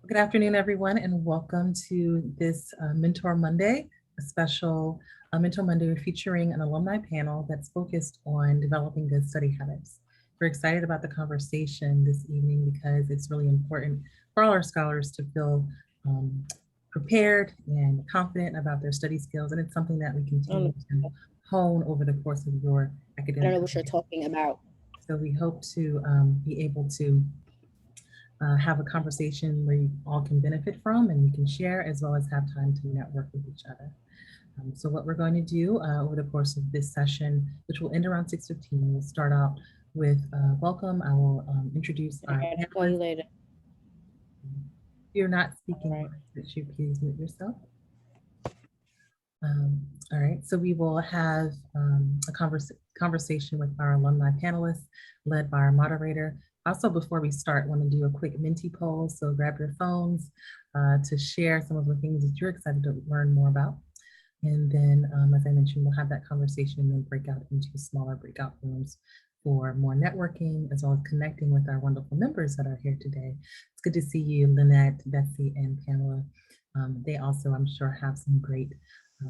Good afternoon, everyone, and welcome to this Mentor Monday, a special Mentor Monday featuring an alumni panel that's focused on developing good study habits. We're excited about the conversation this evening because it's really important for all our scholars to feel prepared and confident about their study skills, and it's something that we continue to hone over the course of your academic I don't know what you're talking about. So we hope to be able to have a conversation where you all can benefit from and you can share, as well as have time to network with each other. So what we're going to do over the course of this session, which will end around 6:15, we'll start out with welcome. I will introduce our panelists. Call you later. If you're not speaking, could you please mute yourself? All right, so we will have a conversation with our alumni panelists led by our moderator. Also, before we start, I want to do a quick Menti poll. So grab your phones to share some of the things that you're excited to learn more about. And then, as I mentioned, we'll have that conversation and then break out into smaller breakout rooms for more networking, as well as connecting with our wonderful members that are here today. It's good to see you, Lynette, Betsy, and Pamela. They also, I'm sure, have some great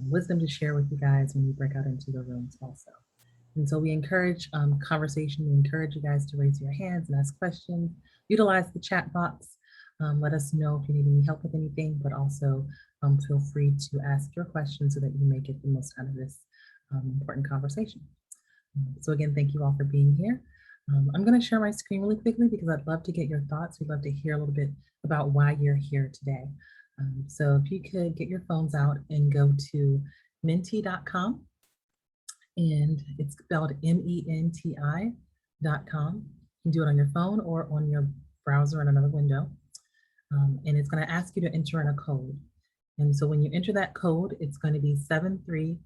wisdom to share with you guys when you break out into the rooms also. And so we encourage conversation. We encourage you guys to raise your hands and ask questions. Utilize the chat box. Let us know if you need any help with anything, but also feel free to ask your questions so that you may get the most out of this important conversation. So again, thank you all for being here. I'm going to share my screen really quickly because I'd love to get your thoughts. We'd love to hear a little bit about why you're here today. So if you could get your phones out and go to menti.com. And it's spelled MENTI.com. You can do it on your phone or on your browser in another window. And it's going to ask you to enter in a code. And so when you enter that code, it's going to be 73069369.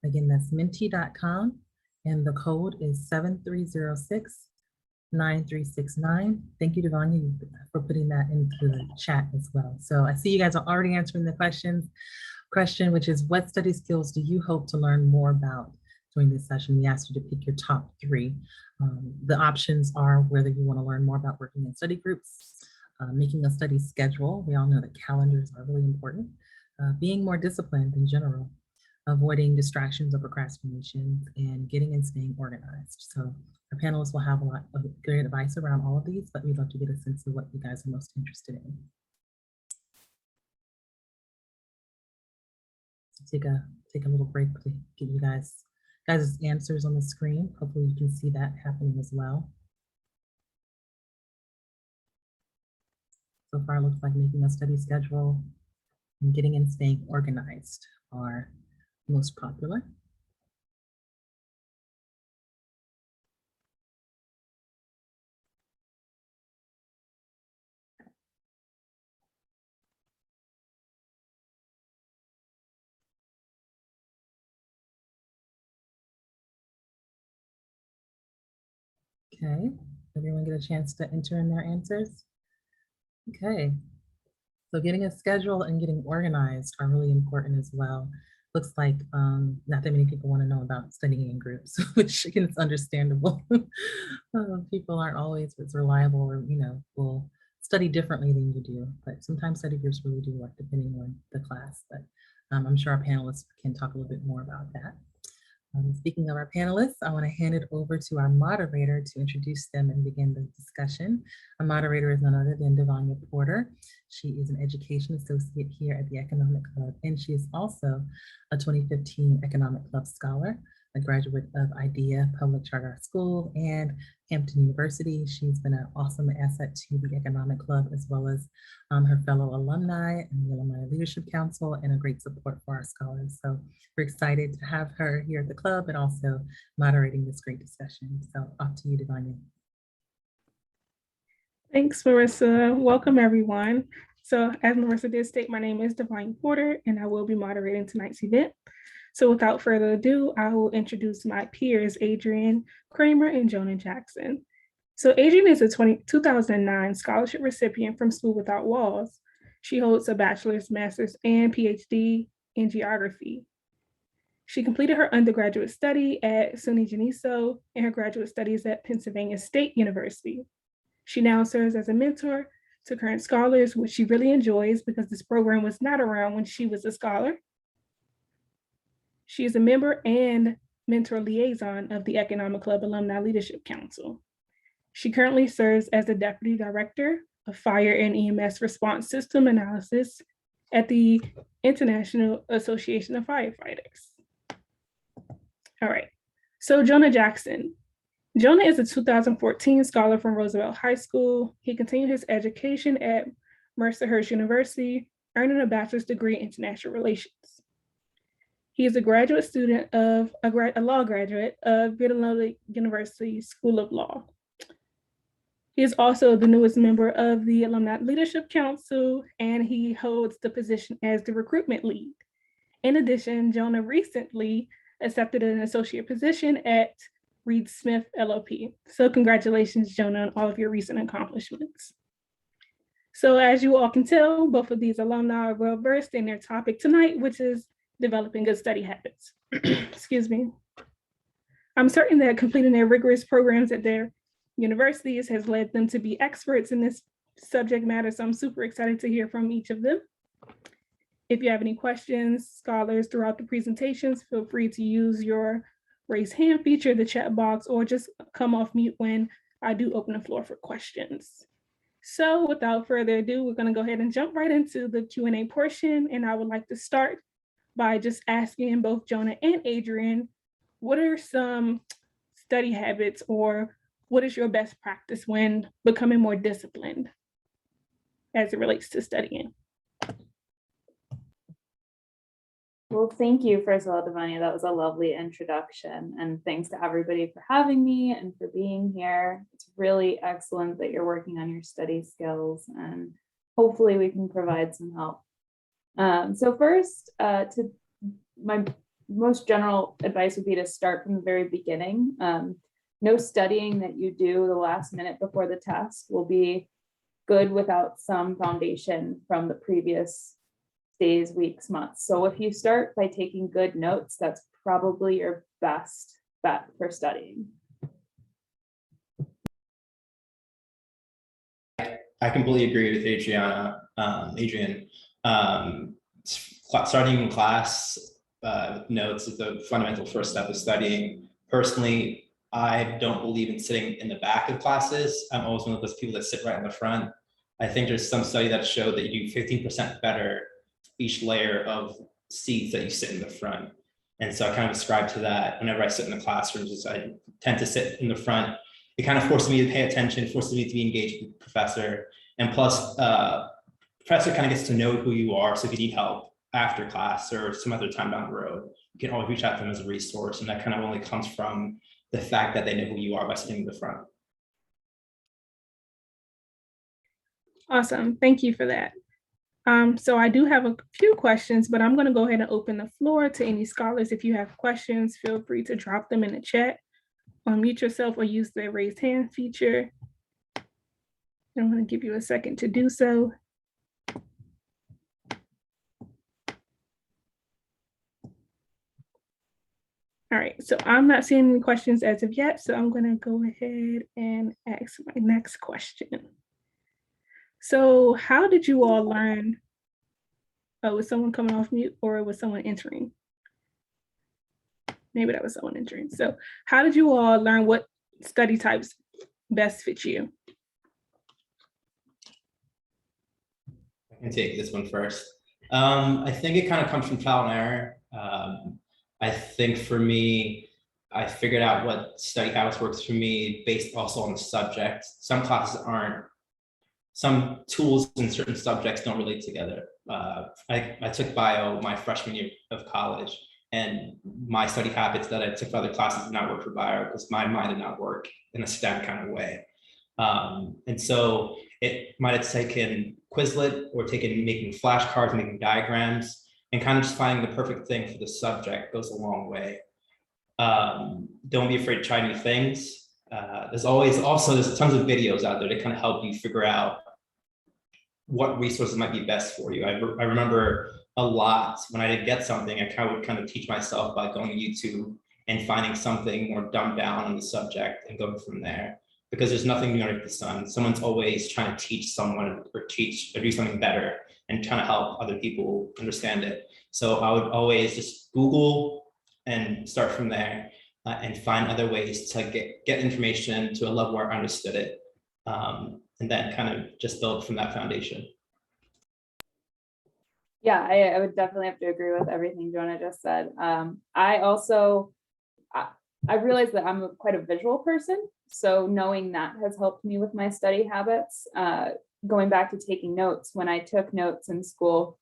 Again, that's menti.com. And the code is 73069369. Thank you, Devanya, for putting that into the chat as well. So I see you guys are already answering the question, which is, what study skills do you hope to learn more about during this session? We asked you to pick your top 3. The options are whether you want to learn more about working in study groups, making a study schedule. We all know that calendars are really important. Being more disciplined in general, avoiding distractions or procrastination, and getting and staying organized. So our panelists will have a lot of great advice around all of these, but we'd love to get a sense of what you guys are most interested in. Take a little break to get you guys' answers on the screen. Hopefully you can see that happening as well. So far, it looks like making a study schedule and getting and staying organized are most popular. Okay, everyone get a chance to enter in their answers? Okay, so getting a schedule and getting organized are really important as well. Looks like not that many people want to know about studying in groups, which again, it's understandable. People aren't always as reliable or, will study differently than you do, but sometimes study groups really do work depending on the class, but I'm sure our panelists can talk a little bit more about that. Speaking of our panelists, I want to hand it over to our moderator to introduce them and begin the discussion. Our moderator is none other than Devanya Porter. She is an education associate here at the Economic Club, and she is also a 2015 Economic Club Scholar, a graduate of IDEA Public Charter School and Hampton University. She's been an awesome asset to the Economic Club, as well as her fellow alumni and the Alumni Leadership Council, and a great support for our scholars. So we're excited to have her here at the club and also moderating this great discussion. So off to you, Devanya. Thanks, Marissa. Welcome, everyone. So as Marissa did state, my name is Devanya Porter, and I will be moderating tonight's event. So without further ado, I will introduce my peers, Adrienne, Kramer, and Jonah Jackson. So Adrienne is a 2009 scholarship recipient from School Without Walls. She holds a bachelor's, master's, and PhD in geography. She completed her undergraduate study at SUNY Geneseo and her graduate studies at Pennsylvania State University. She now serves as a mentor to current scholars, which she really enjoys because this program was not around when she was a scholar. She is a member and mentor liaison of the Economic Club Alumni Leadership Council. She currently serves as the Deputy Director of Fire and EMS Response System Analysis at the International Association of Firefighters. All right, so Jonah Jackson. Jonah is a 2014 scholar from Roosevelt High School. He continued his education at Mercyhurst University, earning a bachelor's degree in international relations. He is a graduate student of a law graduate of Villanova University School of Law. He is also the newest member of the Alumni Leadership Council, and he holds the position as the recruitment lead. In addition, Jonah recently accepted an associate position at Reed Smith LLP. So congratulations, Jonah, on all of your recent accomplishments. So as you all can tell, both of these alumni are well-versed in their topic tonight, which is developing good study habits. Excuse me. I'm certain that completing their rigorous programs at their universities has led them to be experts in this subject matter. So I'm super excited to hear from each of them. If you have any questions, scholars, throughout the presentations, feel free to use your raise hand feature, the chat box, or just come off mute when I do open the floor for questions. So without further ado, we're going to go ahead and jump right into the Q&A portion. And I would like to start by just asking both Jonah and Adrian, what are some study habits or what is your best practice when becoming more disciplined as it relates to studying? Well, thank you, first of all, Devania. That was a lovely introduction. And thanks to everybody for having me and for being here. It's really excellent that you're working on your study skills, and hopefully we can provide some help. So first, to my most general advice would be to start from the very beginning. No studying that you do the last minute before the test will be good without some foundation from the previous days, weeks, months. So if you start by taking good notes, that's probably your best bet for studying. I completely agree with Adrienne. Starting in class notes is the fundamental first step of studying. Personally, I don't believe in sitting in the back of classes. I'm always one of those people that sit right in the front. I think there's some study that showed that you do 15% better each layer of seats that you sit in the front. And so I kind of ascribe to that whenever I sit in the classrooms. I tend to sit in the front. It kind of forces me to pay attention, forces me to be engaged with the professor. And plus, professor kind of gets to know who you are. So if you need help after class or some other time down the road, you can always reach out to them as a resource. And that kind of only comes from the fact that they know who you are by sitting in the front. Awesome, thank you for that. So I do have a few questions, but I'm going to go ahead and open the floor to any scholars. If you have questions, feel free to drop them in the chat, unmute yourself, or use the raise hand feature. I'm going to give you a second to do so. All right, so I'm not seeing any questions as of yet, so I'm going to go ahead and ask my next question. So how did you all learn? Oh, was someone coming off mute or was someone entering? Maybe that was someone entering. So how did you all learn what study types best fit you? I can take this one first. I think it kind of comes from trial and error. I think for me, I figured out what study habits works for me based also on the subject. Some classes aren't, some tools in certain subjects don't relate together. I took bio my freshman year of college, and my study habits that I took for other classes did not work for bio because my mind did not work in a STEM kind of way. And so it might have taken Quizlet or taken making flashcards, making diagrams, and kind of just finding the perfect thing for the subject goes a long way. Don't be afraid to try new things. There's tons of videos out there to kind of help you figure out what resources might be best for you. I remember a lot when I didn't get something, I would kind of teach myself by going to YouTube and finding something more dumbed down on the subject and going from there. Because there's nothing new under the sun. Someone's always trying to teach someone or do something better and trying to help other people understand it. So I would always just Google and start from there and find other ways to get information to a level where I understood it. And then kind of just build from that foundation. Yeah, I would definitely have to agree with everything Jonah just said. I realized that I'm quite a visual person. So knowing that has helped me with my study habits. Going back to taking notes, when I took notes in school,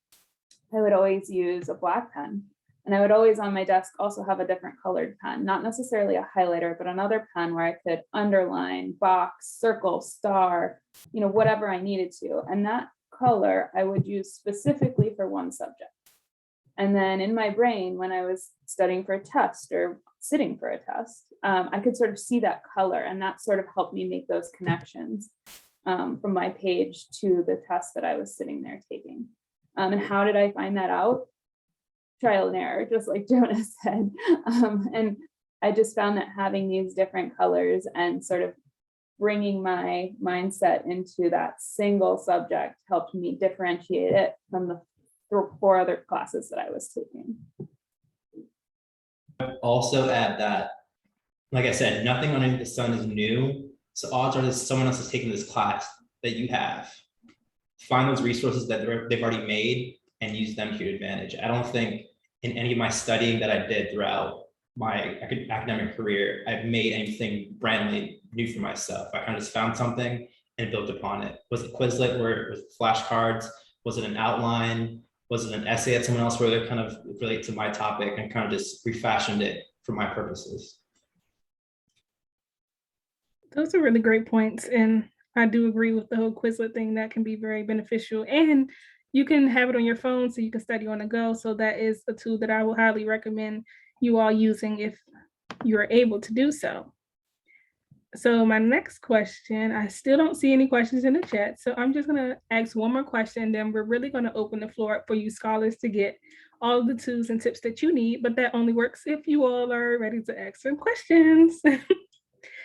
I would always use a black pen. And I would always on my desk also have a different colored pen, not necessarily a highlighter, but another pen where I could underline, box, circle, star, whatever I needed to. And that color I would use specifically for one subject. And then in my brain, when I was studying for a test or sitting for a test, I could sort of see that color, and that sort of helped me make those connections from my page to the test that I was sitting there taking. And how did I find that out? Trial and error, just like Jonah said. And I just found that having these different colors and sort of bringing my mindset into that single subject helped me differentiate it from the 4 other classes that I was taking. Also add that, like I said, nothing underneath the sun is new. So odds are that someone else is taking this class that you have. Find those resources that they've already made and use them to your advantage. I don't think in any of my studying that I did throughout my academic career, I've made anything brand new for myself. I kind of just found something and built upon it. Was it Quizlet where it was flashcards? Was it an outline? Was it an essay that someone else wrote that kind of relate to my topic, and kind of just refashioned it for my purposes? Those are really great points. And I do agree with the whole Quizlet thing. That can be very beneficial. And you can have it on your phone so you can study on the go. So that is a tool that I will highly recommend you all using if you're able to do so. So my next question, I still don't see any questions in the chat. So I'm just gonna ask one more question, then we're really gonna open the floor up for you scholars to get all of the tools and tips that you need, but that only works if you all are ready to ask some questions.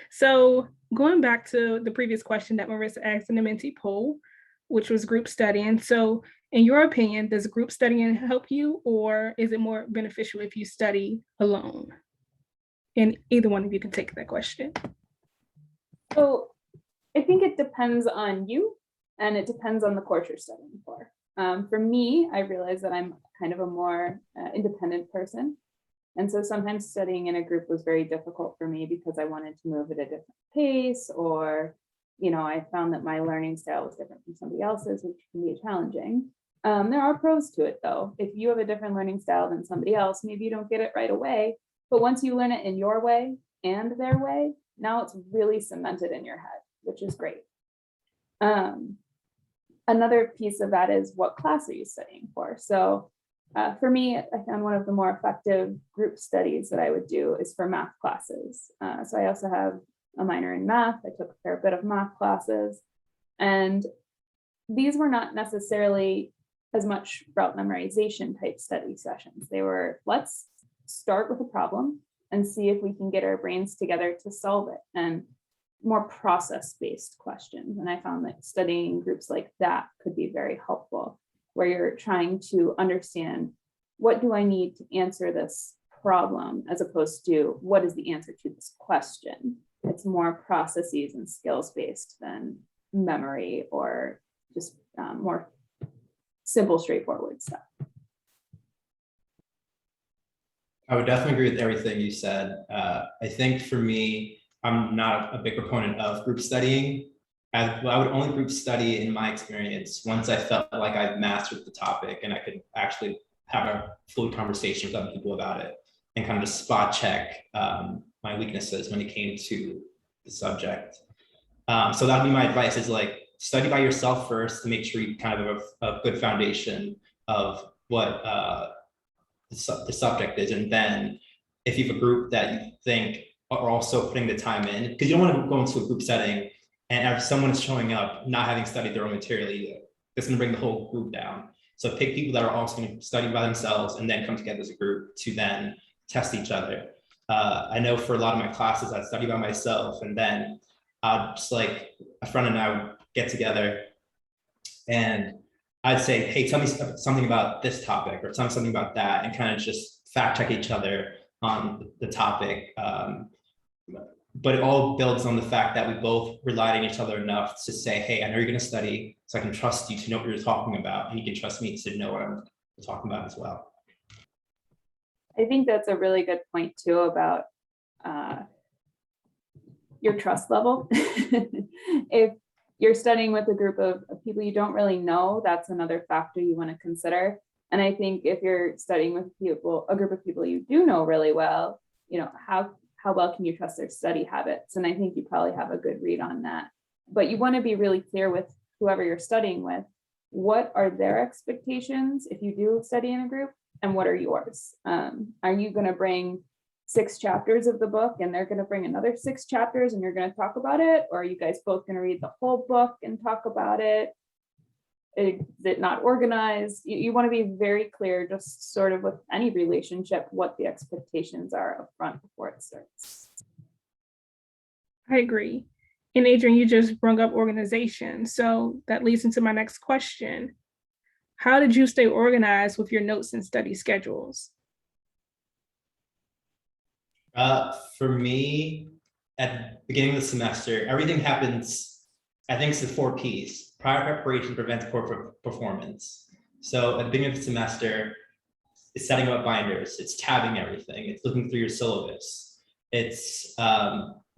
So going back to the previous question that Marissa asked in the Menti poll, which was group studying. So in your opinion, does group studying help you, or is it more beneficial if you study alone? And either one of you can take that question. So I think it depends on you, and it depends on the course you're studying for. For me, I realize that I'm kind of a more independent person. And so sometimes studying in a group was very difficult for me because I wanted to move at a different pace, or, I found that my learning style was different from somebody else's, which can be challenging. There are pros to it though. If you have a different learning style than somebody else, maybe you don't get it right away, but once you learn it in your way and their way, now it's really cemented in your head, which is great. Another piece of that is, what class are you studying for? So for me, I found one of the more effective group studies that I would do is for math classes. So I also have a minor in math. I took a fair bit of math classes, and these were not necessarily as much route memorization type study sessions. They were, let's start with a problem and see if we can get our brains together to solve it, and more process-based questions. And I found that studying groups like that could be very helpful, where you're trying to understand, what do I need to answer this problem, as opposed to what is the answer to this question. It's more processes and skills-based than memory or just more simple, straightforward stuff. I would definitely agree with everything you said. I think for me, I'm not a big proponent of group studying. I would only group study in my experience once I felt like I've mastered the topic and I could actually have a fluid conversation with other people about it, and kind of just spot check my weaknesses when it came to the subject. So that'd be my advice, is like, study by yourself first to make sure you kind of have a good foundation of what the subject is. And then if you have a group that you think are also putting the time in, because you don't want to go into a group setting and if someone is showing up not having studied their own material either, it's going to bring the whole group down. So pick people that are also going to study by themselves and then come together as a group to then test each other. I know for a lot of my classes, I'd study by myself, and then I'd just like a friend and I would get together and I'd say, hey, tell me something about this topic, or tell me something about that, and kind of just fact check each other on the topic. But it all builds on the fact that we both relied on each other enough to say, hey, I know you're going to study, so I can trust you to know what you're talking about, and you can trust me to know what I'm talking about as well. I think that's a really good point too about your trust level. If you're studying with a group of people you don't really know, that's another factor you want to consider. And I think if you're studying with a group of people you do know really well, you know, how well can you trust their study habits? And I think you probably have a good read on that. But you want to be really clear with whoever you're studying with. What are their expectations if you do study in a group, and what are yours? Are you going to bring 6 chapters of the book and they're going to bring another 6 chapters and you're going to talk about it? Or are you guys both going to read the whole book and talk about it? Is it not organized? You want to be very clear, just sort of with any relationship, what the expectations are up front before it starts. I agree. And Adrian, you just brought up organization. So that leads into my next question. How did you stay organized with your notes and study schedules? For me, at the beginning of the semester, everything happens, I think it's the 4 Ps. Prior preparation prevents poor performance. So at the beginning of the semester, it's setting up binders, it's tabbing everything, it's looking through your syllabus, it's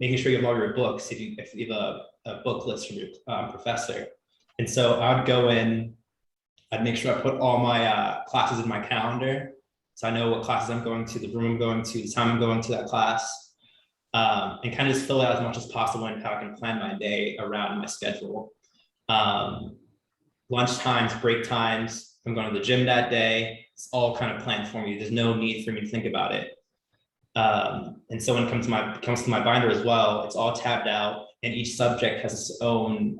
making sure you have all your books if you have a book list from your professor. And so I would go in, I'd make sure I put all my classes in my calendar, so I know what classes I'm going to, the room I'm going to, the time I'm going to that class, and kind of just fill out as much as possible and how I can plan my day around my schedule. Lunch times, break times, if I'm going to the gym that day, it's all kind of planned for me. There's no need for me to think about it. And so when it comes to my binder as well, it's all tabbed out, and each subject has its own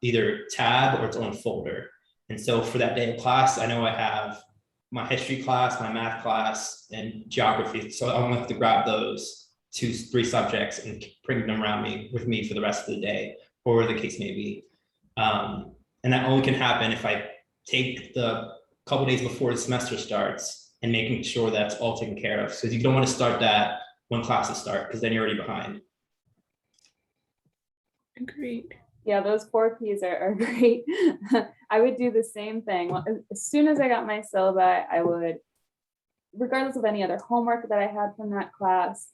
either tab or its own folder. And so for that day of class, I know I have my history class, my math class, and geography. So I'm gonna have to grab those 2-3 subjects and bring them around with me for the rest of the day, or whatever the case may be. And that only can happen if I take the couple days before the semester starts and making sure that's all taken care of. So you don't want to start that when classes start, because then you're already behind. Agreed. Yeah, those 4 Ps are great. I would do the same thing. As soon as I got my syllabi, I would, regardless of any other homework that I had from that class,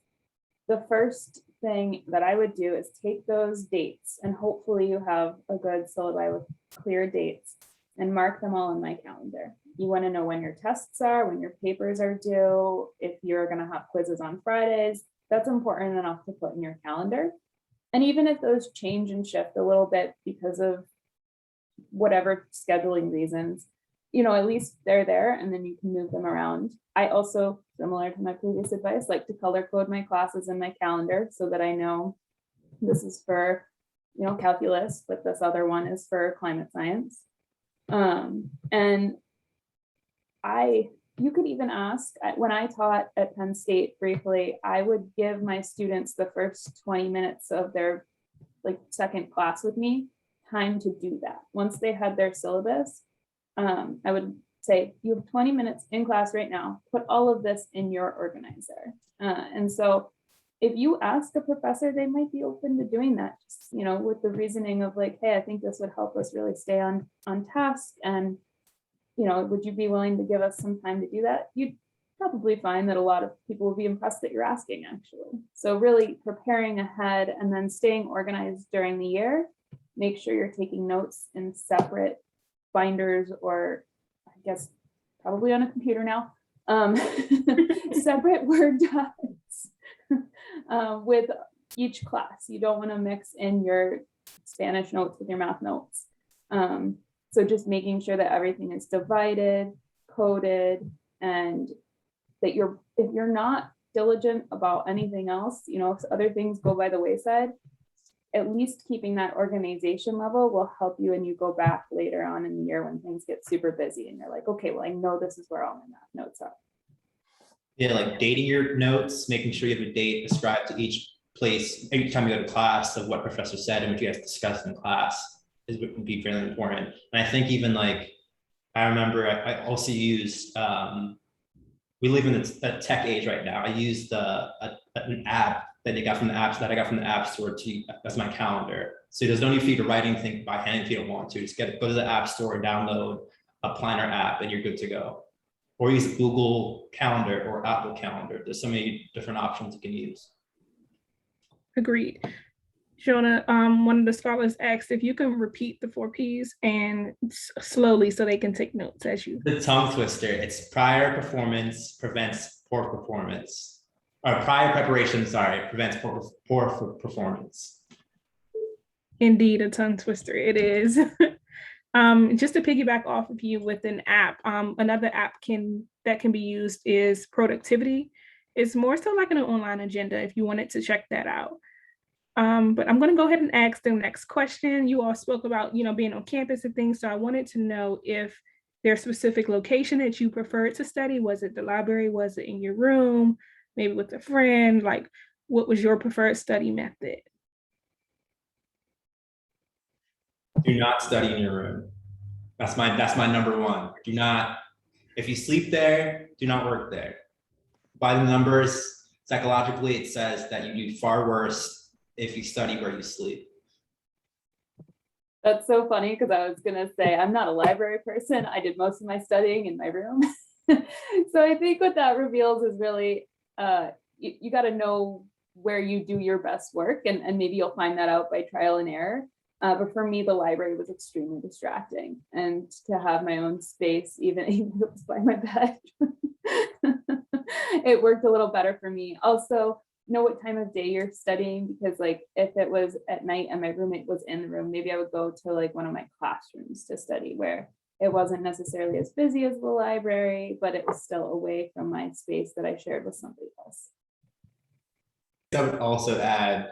the first thing that I would do is take those dates, and hopefully you have a good syllabi with clear dates, and mark them all in my calendar. You want to know when your tests are, when your papers are due, if you're going to have quizzes on Fridays. That's important enough to put in your calendar. And even if those change and shift a little bit because of whatever scheduling reasons, you know, at least they're there, and then you can move them around. I also, similar to my previous advice, like to color code my classes in my calendar so that I know this is for, you know, calculus, but this other one is for climate science. And you could even ask, when I taught at Penn State briefly, I would give my students the first 20 minutes of their second class with me time to do that. Once they had their syllabus, I would say, you have 20 minutes in class right now, put all of this in your organizer. And so if you ask a professor, they might be open to doing that, just, you know, with the reasoning of like, hey, I think this would help us really stay on task. And, you know, would you be willing to give us some time to do that? You'd probably find that a lot of people will be impressed that you're asking, actually. So really preparing ahead and then staying organized during the year. Make sure you're taking notes in separate binders, or I guess probably on a computer now, separate Word docs with each class. You don't want to mix in your Spanish notes with your math notes. So just making sure that everything is divided, coded, and that if you're not diligent about anything else, you know, if other things go by the wayside, at least keeping that organization level will help you when you go back later on in the year when things get super busy and you're like, okay, well, I know this is where all my math notes are. Yeah, like dating your notes, making sure you have a date ascribed to each place every time you go to class of what professor said and what you guys discussed in class would be very important. And I think even like, I remember I also used, we live in a tech age right now. I used an app that I got from the App Store as my calendar. So there's no need for you to write anything by hand if you don't want to. Just go to the App Store, download a planner app, and you're good to go. Or use Google Calendar or Apple Calendar. There's so many different options you can use. Agreed. Jonah, one of the scholars asked if you can repeat the 4 Ps and slowly so they can take notes as you. The tongue twister, it's prior performance prevents poor performance. Or prior preparation, sorry, prevents poor performance. Indeed, a tongue twister, it is. Just to piggyback off of you with an app, another app that can be used is Productivity. It's more so like an online agenda if you wanted to check that out. But I'm going to go ahead and ask the next question. You all spoke about, being on campus and things. So I wanted to know if there's a specific location that you preferred to study. Was it the library? Was it in your room? Maybe with a friend? Like, what was your preferred study method? Do not study in your room. That's my number one. Do not, if you sleep there, do not work there. By the numbers, psychologically, it says that you do far worse if you study where you sleep. That's so funny because I was going to say, I'm not a library person. I did most of my studying in my room. So I think what that reveals is really, you got to know where you do your best work, and maybe you'll find that out by trial and error. But for me, the library was extremely distracting, and to have my own space, even if it was by my bed, it worked a little better for me. Also, know what time of day you're studying, because like if it was at night and my roommate was in the room, maybe I would go to like one of my classrooms to study where it wasn't necessarily as busy as the library, but it was still away from my space that I shared with somebody else. I would also add,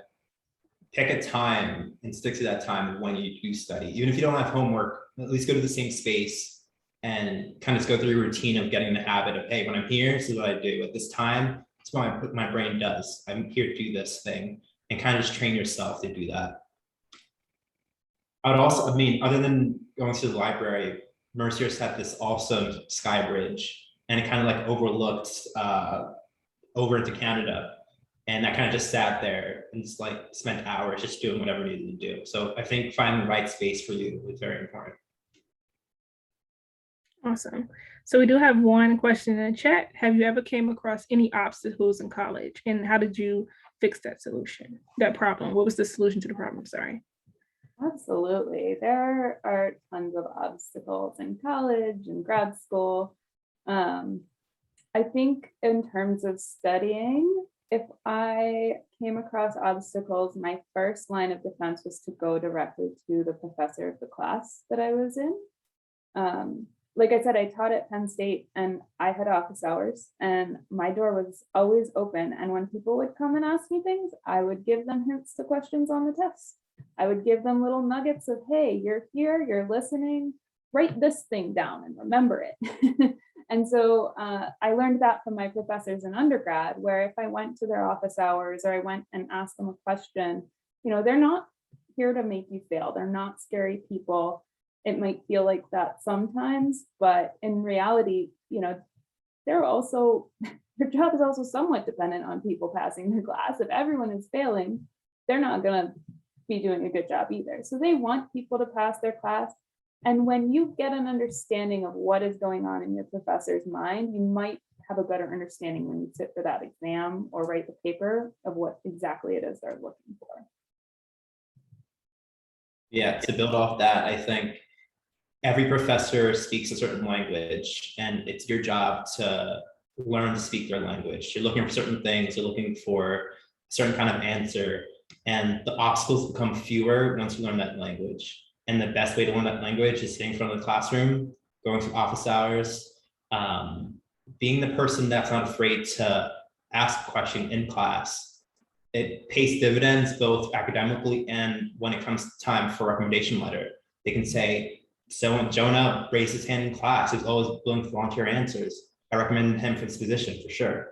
pick a time and stick to that time when you do study. Even if you don't have homework, at least go to the same space and kind of just go through your routine of getting the habit of, hey, when I'm here, this is what I do. At this time, it's what my brain does. I'm here to do this thing, and kind of just train yourself to do that. I would also, other than going to the library, Mercer's had this awesome sky bridge, and it kind of like overlooked over into Canada. And I kind of just sat there and just like spent hours just doing whatever I needed to do. So I think finding the right space for you is very important. Awesome. So we do have one question in the chat. Have you ever came across any obstacles in college, and how did you fix that problem? What was the solution to the problem? Sorry. Absolutely. There are tons of obstacles in college and grad school. I think in terms of studying, if I came across obstacles, my first line of defense was to go directly to the professor of the class that I was in. Like I said, I taught at Penn State and I had office hours and my door was always open. And when people would come and ask me things, I would give them hints to questions on the test. I would give them little nuggets of, hey, you're here, you're listening, write this thing down and remember it. And so I learned that from my professors in undergrad, where if I went to their office hours or I went and asked them a question, they're not here to make you fail. They're not scary people. It might feel like that sometimes, but in reality, they're also, their job is also somewhat dependent on people passing their class. If everyone is failing, they're not going to be doing a good job either. So they want people to pass their class. And when you get an understanding of what is going on in your professor's mind, you might have a better understanding when you sit for that exam or write the paper of what exactly it is they're looking for. Yeah, to build off that, I think every professor speaks a certain language, and it's your job to learn to speak their language. You're looking for certain things, you're looking for a certain kind of answer, and the obstacles become fewer once you learn that language. And the best way to learn that language is sitting in front of the classroom, going to office hours, being the person that's not afraid to ask a question in class, it pays dividends both academically and when it comes to time for a recommendation letter. They can say, so when Jonah raised his hand in class, he was always willing to volunteer answers. I recommended him for this position for sure.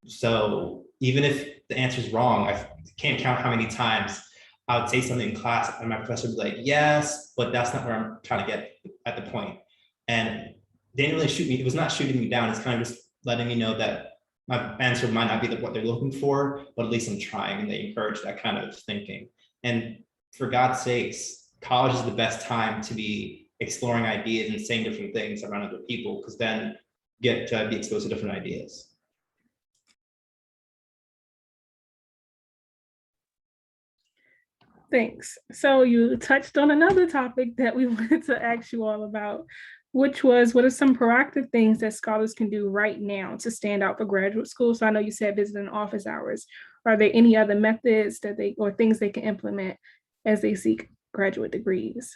So even if the answer is wrong, I can't count how many times I would say something in class and my professor would be like, yes, but that's not where I'm trying to get at the point. And they didn't really shoot me. It was not shooting me down. It's kind of just letting me know that my answer might not be what they're looking for, but at least I'm trying, and they encourage that kind of thinking. And for God's sakes, college is the best time to be exploring ideas and saying different things around other people, because then you get to be exposed to different ideas. Thanks. So you touched on another topic that we wanted to ask you all about, which was, what are some proactive things that scholars can do right now to stand out for graduate school? So I know you said visiting office hours. Are there any other methods that or things they can implement as they seek graduate degrees?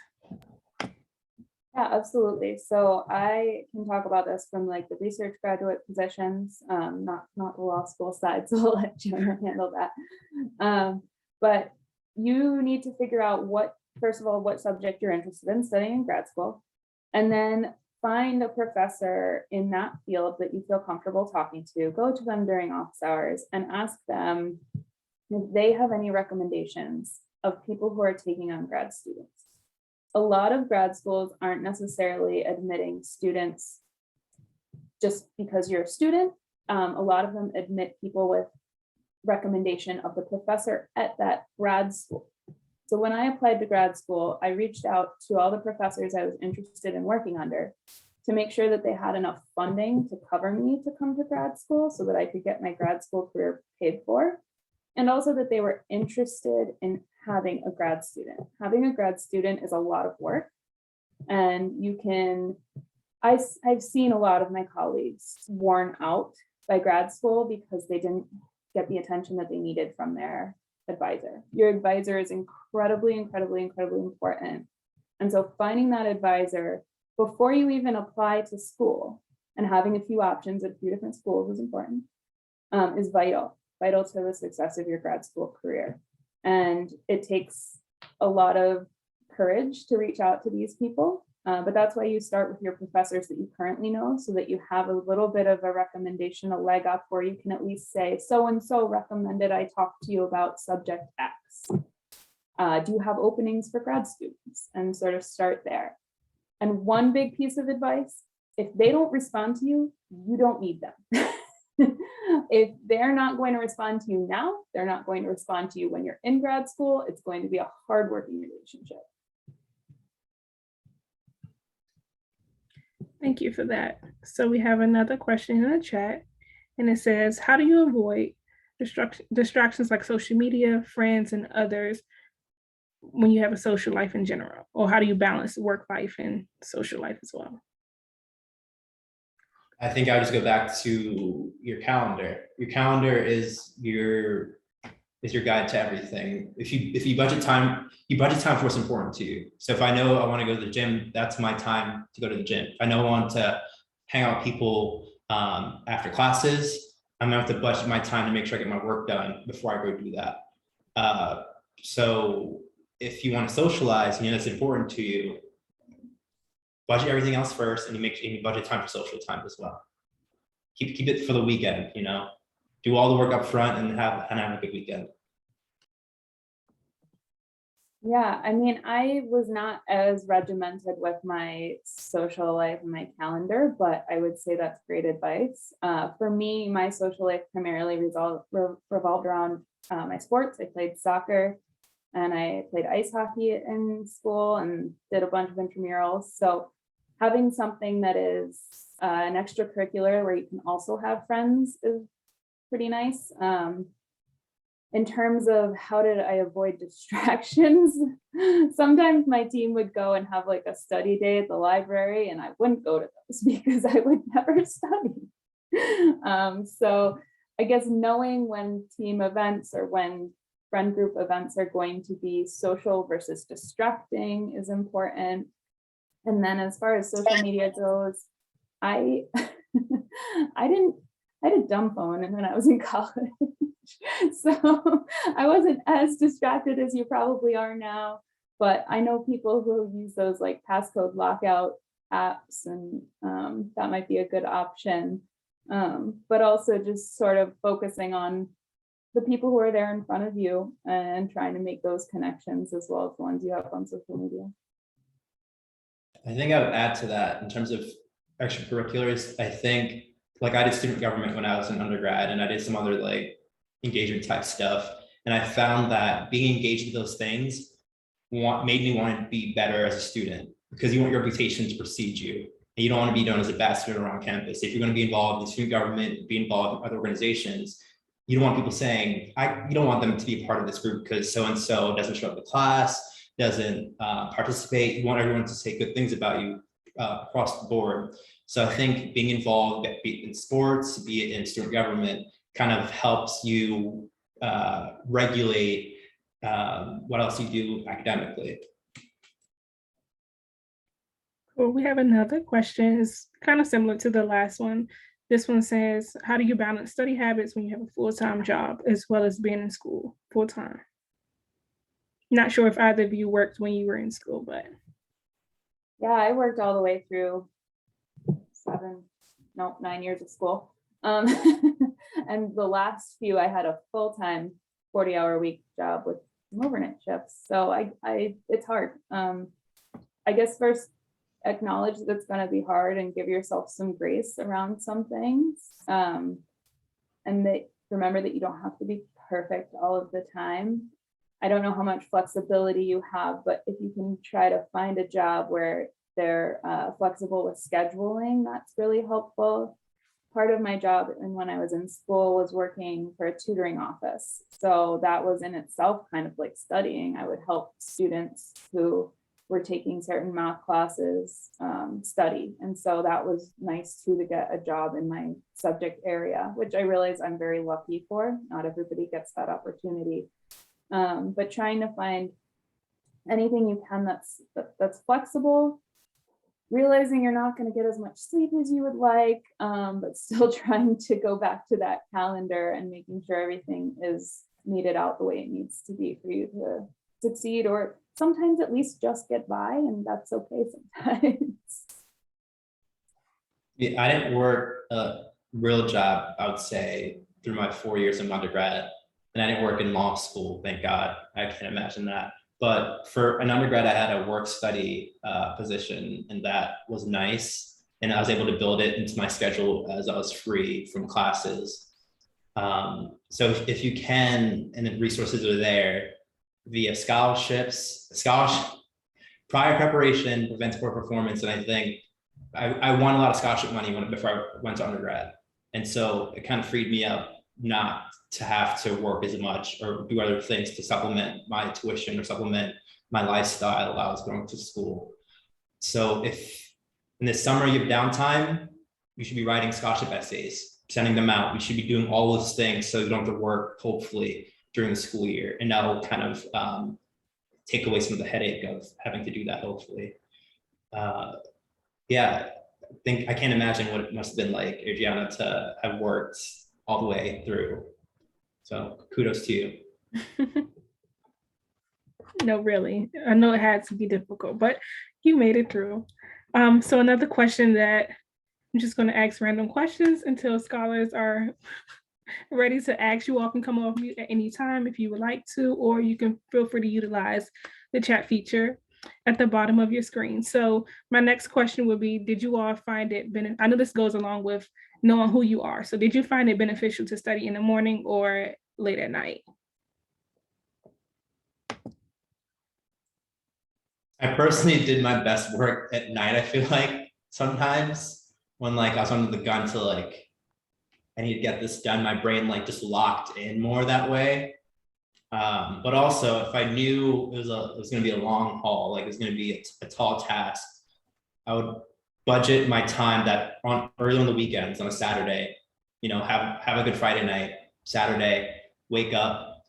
Yeah, absolutely. So I can talk about this from like the research graduate positions, not the law school side, so I'll let Jonah handle that. But you need to figure out first of all, what subject you're interested in studying in grad school, and then find a professor in that field that you feel comfortable talking to. Go to them during office hours and ask them if they have any recommendations of people who are taking on grad students. A lot of grad schools aren't necessarily admitting students just because you're a student. A lot of them admit people with recommendation of the professor at that grad school. So when I applied to grad school, I reached out to all the professors I was interested in working under to make sure that they had enough funding to cover me to come to grad school so that I could get my grad school career paid for, and also that they were interested in having a grad student. Having a grad student is a lot of work, and I've seen a lot of my colleagues worn out by grad school because they didn't get the attention that they needed from their advisor. Your advisor is incredibly, incredibly, incredibly important. And so finding that advisor before you even apply to school and having a few options at a few different schools is important, is vital to the success of your grad school career. And it takes a lot of courage to reach out to these people. But that's why you start with your professors that you currently know, so that you have a little bit of a recommendation, a leg up, where you can at least say, so-and-so recommended I talk to you about subject X. Do you have openings for grad students? And sort of start there. And one big piece of advice, if they don't respond to you, you don't need them. If they're not going to respond to you now, they're not going to respond to you when you're in grad school. It's going to be a hard-working relationship. Thank you for that. So we have another question in the chat, and it says, how do you avoid distractions like social media, friends, and others when you have a social life in general? Or how do you balance work life and social life as well? I think I would just go back to your calendar. Your calendar is your guide to everything. If you budget time, for what's important to you. So if I know I want to go to the gym, that's my time to go to the gym. If I know I want to hang out with people after classes, I'm gonna have to budget my time to make sure I get my work done before I go do that. So if you want to socialize, that's important to you, budget everything else first, and you budget time for social time as well. Keep it for the weekend, do all the work up front and have a good weekend. Yeah, I mean, I was not as regimented with my social life and my calendar, but I would say that's great advice. For me, my social life primarily revolved around my sports. I played soccer and I played ice hockey in school and did a bunch of intramurals. So having something that is an extracurricular where you can also have friends is pretty nice. In terms of how did I avoid distractions, sometimes my team would go and have like a study day at the library, and I wouldn't go to those because I would never study. So I guess knowing when team events or when friend group events are going to be social versus distracting is important. And then as far as social media goes, I had a dumb phone and when I was in college. college. So I wasn't as distracted as you probably are now, but I know people who use those like passcode lockout apps, and that might be a good option. But also just sort of focusing on the people who are there in front of you and trying to make those connections as well as the ones you have on social media. I think I would add to that in terms of extracurriculars. I think like I did student government when I was an undergrad, and I did some other like engagement type stuff. And I found that being engaged with those things made me want to be better as a student, because you want your reputation to precede you. And you don't want to be known as a bad student around campus. If you're going to be involved in student government, be involved in other organizations, you don't want people saying, you don't want them to be a part of this group because so-and-so doesn't show up to class, doesn't participate. You want everyone to say good things about you across the board. So I think being involved, be it in sports, be it in student government, kind of helps you regulate what else you do academically. Well, we have another question. It's kind of similar to the last one. This one says, how do you balance study habits when you have a full-time job as well as being in school full-time? Not sure if either of you worked when you were in school, but. Yeah, I worked all the way through 9 years of school. And the last few, I had a full-time 40-hour week job with overnight shifts. So it's hard. I guess first, acknowledge that it's going to be hard and give yourself some grace around some things. And remember that you don't have to be perfect all of the time. I don't know how much flexibility you have, but if you can try to find a job where they're flexible with scheduling, that's really helpful. Part of my job and when I was in school was working for a tutoring office. So that was in itself kind of like studying. I would help students who were taking certain math classes study. And so that was nice too, to get a job in my subject area, which I realize I'm very lucky for. Not everybody gets that opportunity. But trying to find anything you can that's flexible, realizing you're not going to get as much sleep as you would like, but still trying to go back to that calendar and making sure everything is meted out the way it needs to be for you to succeed, or sometimes at least just get by, and that's okay sometimes. Yeah, I didn't work a real job, I would say, through my 4 years in undergrad, and I didn't work in law school, thank God. I can't imagine that. But for an undergrad, I had a work study position, and that was nice. And I was able to build it into my schedule as I was free from classes. So if you can, and the resources are there via scholarships, prior preparation prevents poor performance. And I think I won a lot of scholarship money before I went to undergrad. And so it kind of freed me up not to have to work as much or do other things to supplement my tuition or supplement my lifestyle while I was going to school. So if in the summer you have downtime, you should be writing scholarship essays, sending them out. You should be doing all those things so you don't have to work, hopefully, during the school year. And that'll kind of take away some of the headache of having to do that, hopefully. Yeah, I can't imagine what it must have been like, Adriana, to have worked all the way through. So kudos to you. No, really. I know it had to be difficult, but you made it through. So another question that I'm just going to ask random questions until scholars are ready to ask. You all can come off mute at any time if you would like to, or you can feel free to utilize the chat feature at the bottom of your screen. So my next question would be, did you all find it I know this goes along with knowing who you are. So did you find it beneficial to study in the morning or late at night? I personally did my best work at night. I feel like sometimes when like I was under the gun to like, I need to get this done, my brain like just locked in more that way. But also if I knew it was going to be a long haul, like it was going to be a tall task, I would budget my time that early on the weekends on a Saturday, have a good Friday night, Saturday, wake up,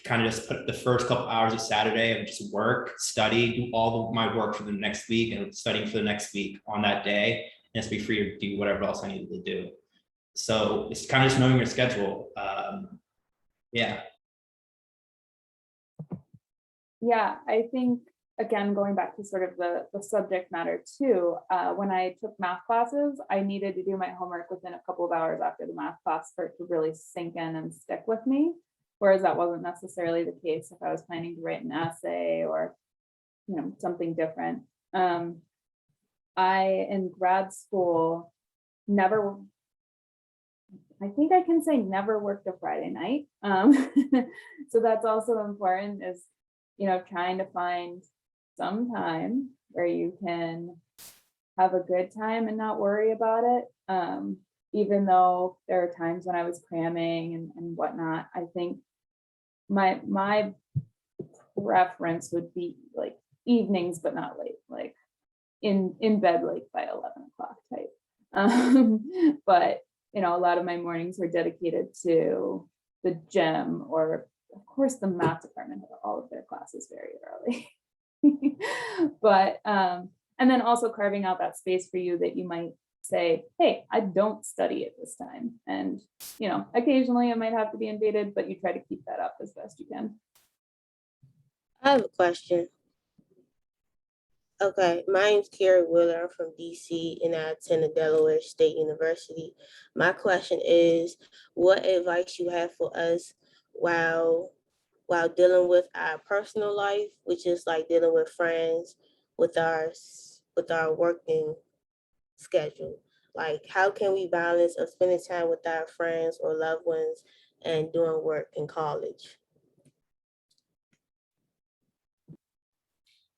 kind of just put the first couple hours of Saturday and just work, study, do all my work for the next week and studying for the next week on that day, and just be free to do whatever else I needed to do. So it's kind of just knowing your schedule. Yeah. Yeah, I think, again, going back to sort of the subject matter too, when I took math classes, I needed to do my homework within a couple of hours after the math class for it to really sink in and stick with me. Whereas that wasn't necessarily the case if I was planning to write an essay or, something different. I, in grad school, never, I think I can say never worked a Friday night. So that's also important, is, trying to find some time where you can have a good time and not worry about it. Even though there are times when I was cramming and whatnot, I think my preference would be like evenings, but not late, like in bed like by 11 o'clock type. But a lot of my mornings were dedicated to the gym, or of course the math department had all of their classes very early. But and then also carving out that space for you that you might say, hey, I don't study at this time. And occasionally it might have to be invaded, but you try to keep that up as best you can. I have a question. Okay, my name's Carrie Wheeler. I'm from DC and I attended Delaware State University. My question is, what advice you have for us while dealing with our personal life, which is like dealing with friends, with our working schedule? Like, how can we balance of spending time with our friends or loved ones and doing work in college?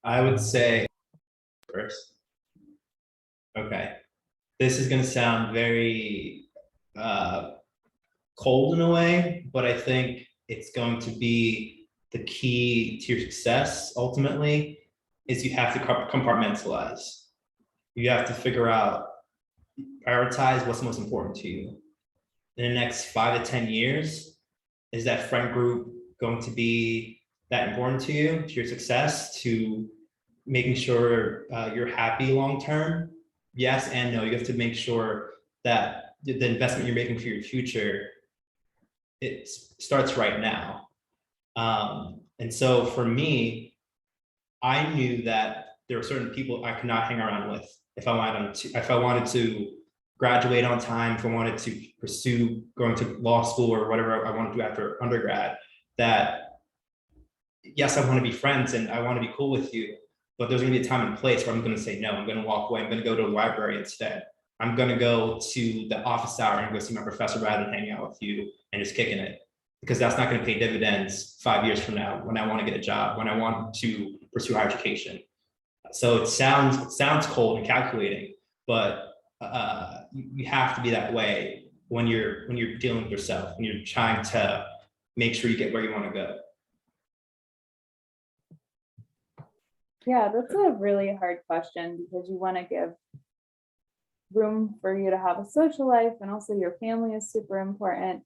I would say first. Okay. This is going to sound very cold in a way, but I think it's going to be the key to your success ultimately, is you have to compartmentalize. You have to figure out, prioritize what's most important to you. In the next 5 to 10 years, is that friend group going to be that important to you, to your success, to making sure you're happy long-term? Yes and no. You have to make sure that the investment you're making for your future, it starts right now. And so for me, I knew that there were certain people I could not hang around with if I wanted to graduate on time, if I wanted to pursue going to law school or whatever I want to do after undergrad. That yes, I want to be friends and I want to be cool with you, but there's going to be a time and place where I'm going to say no. I'm going to walk away. I'm going to go to a library instead. I'm going to go to the office hour and go see my professor rather than hanging out with you and just kicking it, because that's not going to pay dividends 5 years from now when I want to get a job, when I want to pursue higher education. So it sounds cold and calculating, but you have to be that way when you're dealing with yourself, when you're trying to make sure you get where you want to go. Yeah, that's a really hard question, because you want to give room for you to have a social life, and also your family is super important.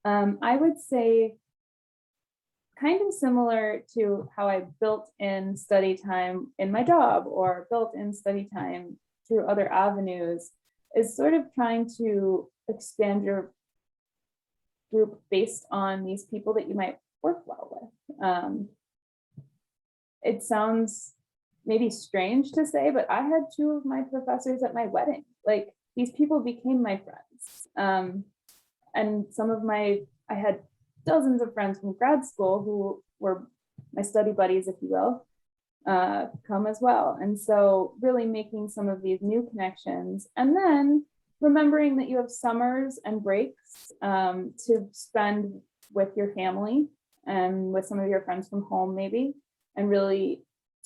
I would say kind of similar to how I built in study time in my job, or built in study time through other avenues, is sort of trying to expand your group based on these people that you might work well with. It sounds maybe strange to say, but I had 2 of my professors at my wedding. Like, these people became my friends. And I had dozens of friends from grad school who were my study buddies, if you will, come as well. And so really making some of these new connections, and then remembering that you have summers and breaks to spend with your family and with some of your friends from home maybe, and really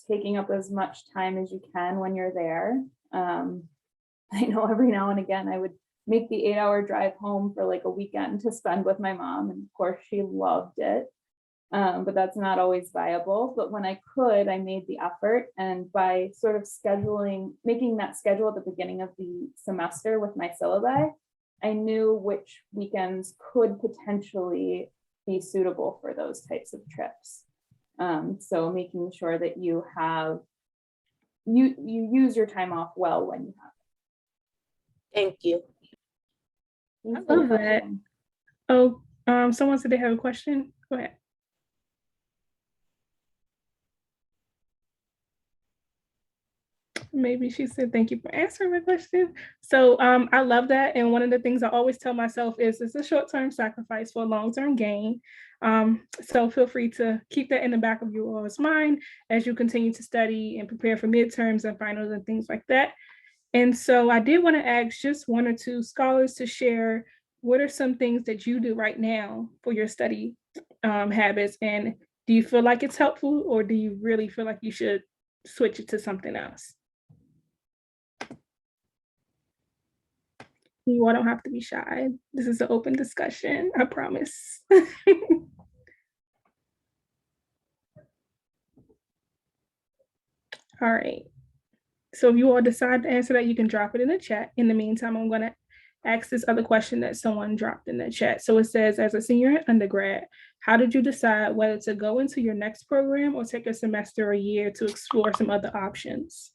taking up as much time as you can when you're there. I know every now and again I would make the 8-hour drive home for like a weekend to spend with my mom, and of course she loved it, but that's not always viable. But when I could, I made the effort, and by sort of making that schedule at the beginning of the semester with my syllabi, I knew which weekends could potentially be suitable for those types of trips. So making sure that you use your time off well when you have it. Thank you. I love that. Oh, Someone said they have a question. Go ahead. Maybe she said, thank you for answering my question. So I love that. And one of the things I always tell myself is it's a short-term sacrifice for a long-term gain. So feel free to keep that in the back of your all's mind as you continue to study and prepare for midterms and finals and things like that. And so I did want to ask just one or two scholars to share what are some things that you do right now for your study habits, and do you feel like it's helpful, or do you really feel like you should switch it to something else? You all don't have to be shy. This is an open discussion, I promise. All right. So if you all decide to answer that, you can drop it in the chat. In the meantime, I'm going to ask this other question that someone dropped in the chat. So it says, as a senior at undergrad, how did you decide whether to go into your next program or take a semester or a year to explore some other options?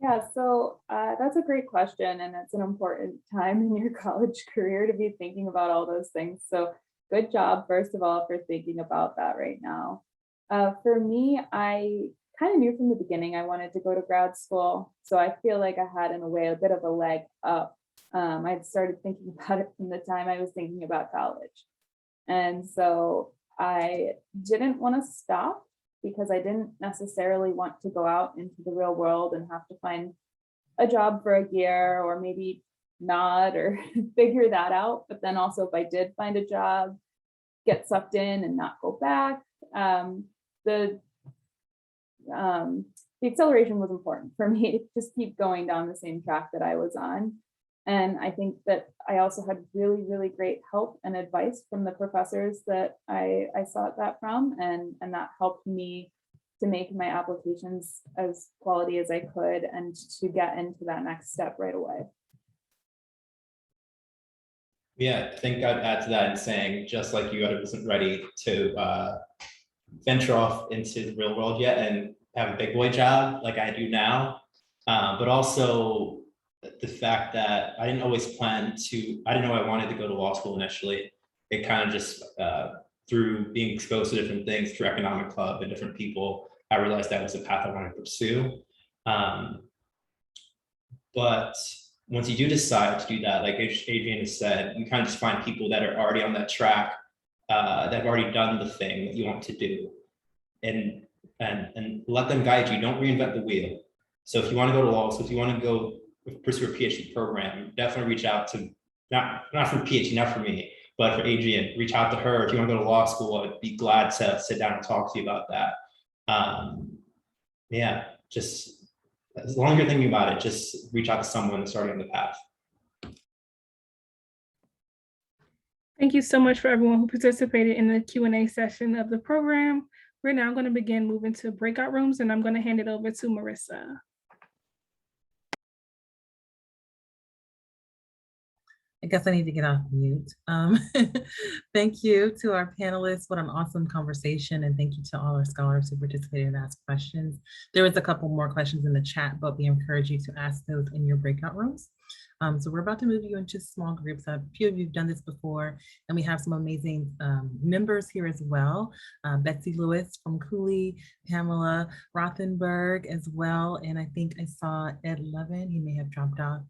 Yeah, so that's a great question, and it's an important time in your college career to be thinking about all those things. So good job, first of all, for thinking about that right now. For me, I kind of knew from the beginning I wanted to go to grad school. So I feel like I had, in a way, a bit of a leg up. I'd started thinking about it from the time I was thinking about college. And so I didn't want to stop because I didn't necessarily want to go out into the real world and have to find a job for a year or maybe not, or figure that out. But then also, if I did find a job, get sucked in and not go back. The acceleration was important for me to just keep going down the same track that I was on. And I think that I also had really, really great help and advice from the professors that I sought that from, and that helped me to make my applications as quality as I could and to get into that next step right away. Yeah, I think I'd add to that in saying, just like you, I wasn't ready to venture off into the real world yet and have a big boy job like I do now. But also the fact that I didn't always plan to, I didn't know I wanted to go to law school initially. It kind of just, through being exposed to different things, through economic club and different people, I realized that was a path I wanted to pursue. But once you do decide to do that, like Adrienne has said, you kind of just find people that are already on that track, that have already done the thing that you want to do, and let them guide you. Don't reinvent the wheel. So if you want to go to law school, if you want to go pursue a PhD program, definitely reach out to, not for PhD, not for me, but for Adrienne. Reach out to her. If you want to go to law school, I'd be glad to sit down and talk to you about that. Yeah, just as long as you're thinking about it, just reach out to someone starting on the path. Thank you so much for everyone who participated in the Q&A session of the program. We're now going to begin moving to breakout rooms, and I'm going to hand it over to Marissa. I guess I need to get off mute. Thank you to our panelists. What an awesome conversation. And thank you to all our scholars who participated and asked questions. There was a couple more questions in the chat, but we encourage you to ask those in your breakout rooms. So we're about to move you into small groups. A few of you have done this before, and we have some amazing members here as well. Betsy Lewis from Cooley, Pamela Rothenberg as well. And I think I saw Ed Levin, he may have dropped off.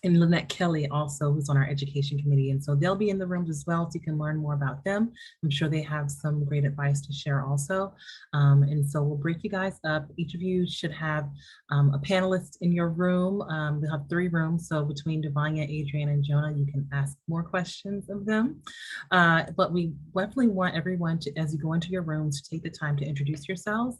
And Lynette Kelly also, who's on our education committee. And so they'll be in the rooms as well, so you can learn more about them. I'm sure they have some great advice to share also. And so we'll break you guys up. Each of you should have a panelist in your room. We'll have 3 rooms. So between Devanya, Adrienne, and Jonah, you can ask more questions of them. But we definitely want everyone to, as you go into your rooms, to take the time to introduce yourselves.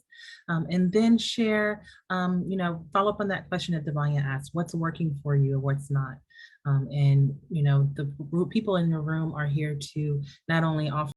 And then share, follow up on that question that Devanya asked, what's working for you or what's not. And, the people in your room are here to not only offer